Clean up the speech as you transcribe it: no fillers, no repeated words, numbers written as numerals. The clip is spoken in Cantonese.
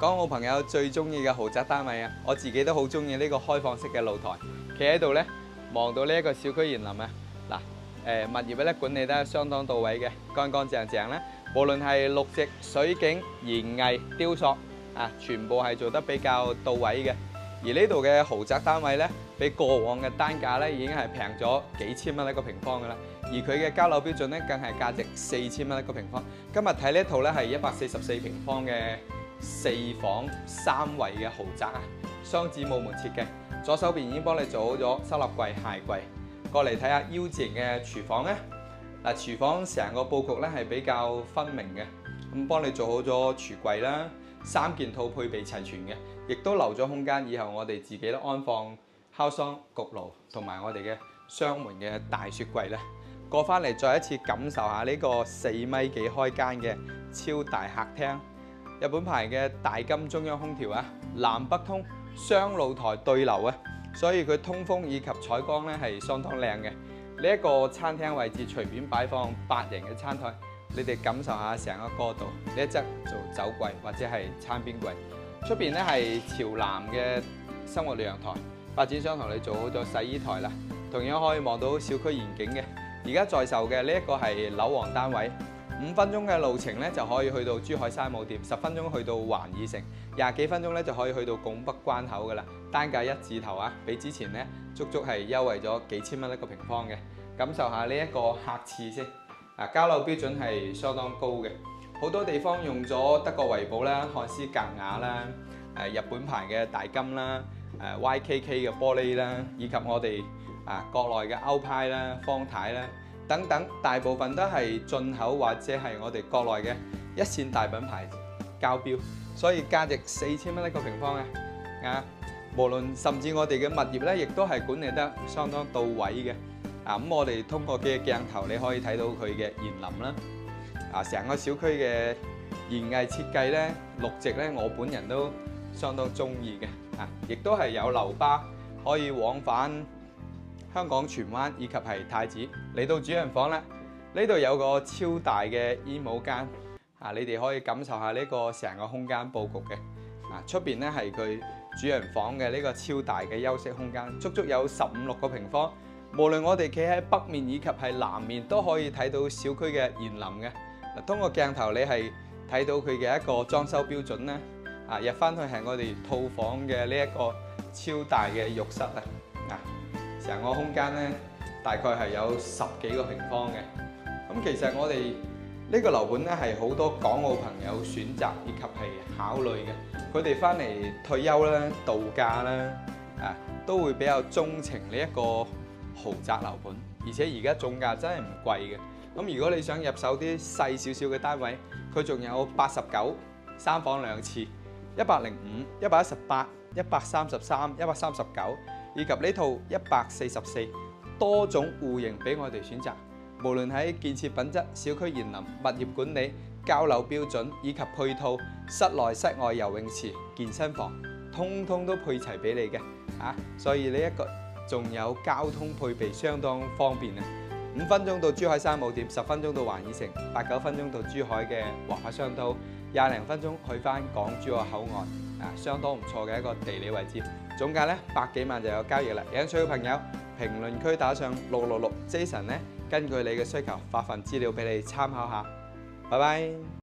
港澳朋友最中意嘅豪宅單位啊！我自己都好中意呢個開放式嘅露台，企喺度咧望到呢一個小區園林啊！嗱，物業咧管理得相當到位嘅，乾乾淨淨咧，無論係綠植、水景、園藝、雕塑啊，全部係做得比較到位嘅。而呢度嘅豪宅單位咧，比過往嘅單價咧已經係平咗幾千蚊一個平方㗎啦。而佢嘅交樓標準咧，更係價值4000蚊一個平方。今日睇呢一套咧係144平方嘅4房3衛嘅豪宅啊，雙子木門設計。左手邊已經幫你做好咗收納櫃、鞋櫃。過嚟睇下腰自型嘅廚房咧，嗱，廚房成個佈局咧係比較分明嘅，咁幫你做好咗櫥櫃啦，3件套配備齊全嘅，亦都留咗空間，以後我哋自己都安放烤箱、焗爐同埋我哋嘅雙門嘅大雪櫃咧。過翻嚟再一次感受下呢個4米幾開間嘅超大客廳，日本牌嘅大金中央空調啊，南北通雙露台對流啊，所以佢通風以及採光咧係相當靚嘅。呢一個餐廳位置隨便擺放8人嘅餐台，你哋感受下成個角度。呢一側做酒櫃或者係餐邊櫃，出邊咧係朝南嘅生活陽台。發展商同你做好咗洗衣台啦，同樣可以望到小區遠景嘅。而家在售嘅呢一個係樓王單位，5分鐘嘅路程咧就可以去到珠海山姆店，10分鐘去到環耳城，20幾分鐘咧就可以去到拱北關口噶啦。單價1字頭啊，比之前咧足足係優惠咗幾千蚊一個平方嘅。感受下呢一個客廁先，交樓標準係相當高嘅，好多地方用咗德國維寶啦、漢斯格雅啦、日本牌嘅大金啦、YKK 嘅玻璃啦，以及我哋國內嘅歐派啦、方太啦等等，大部分都係進口或者係我哋國內嘅一線大品牌交標，所以價值4000蚊一個平方嘅。無論甚至我哋嘅物業咧，亦都係管理得相當到位嘅。咁我哋通過嘅鏡頭，你可以睇到佢嘅園林啦。成個小區嘅園藝設計咧、綠植咧，我本人都相當中意嘅。亦都係有樓巴可以往返香港荃灣以及係太子。嚟到主人房啦，呢度有個超大嘅衣帽間，你哋可以感受下呢個成個空間佈局嘅。出邊咧係佢主人房嘅呢個超大嘅休息空間，足足有15-16個平方。無論我哋企喺北面以及係南面，都可以睇到小區嘅園林嘅。通過鏡頭你係睇到佢嘅一個裝修標準啦。入翻去係我哋套房嘅呢一個超大嘅浴室啊！成個空間咧大概係有10幾個平方嘅。咁其實我哋呢個樓盤咧係好多港澳朋友選擇以及係考慮嘅。佢哋翻嚟退休啦、度假啦，都會比較鍾情呢一個豪宅樓盤，而且而家總價真係唔貴嘅。咁如果你想入手啲細少少嘅單位，佢仲有89 3房2廁、105、118、133、139，以及呢套144，多種戶型俾我哋選擇。無論喺建設品質、小區園林、物業管理、交樓標準以及配套、室內室外游泳池、健身房，通通都配齊俾你嘅。所以呢一個仲有交通配備相當方便啊！5分鐘到珠海山姆店，10分鐘到環耳城，8、9分鐘到珠海嘅華發商都，20零分鐘去翻港珠澳口岸，相當唔錯嘅一個地理位置。總價咧100幾萬就有交易啦！有興趣嘅朋友評論區打上666，Jason 咧根據你嘅需求發份資料俾你參考下。拜拜。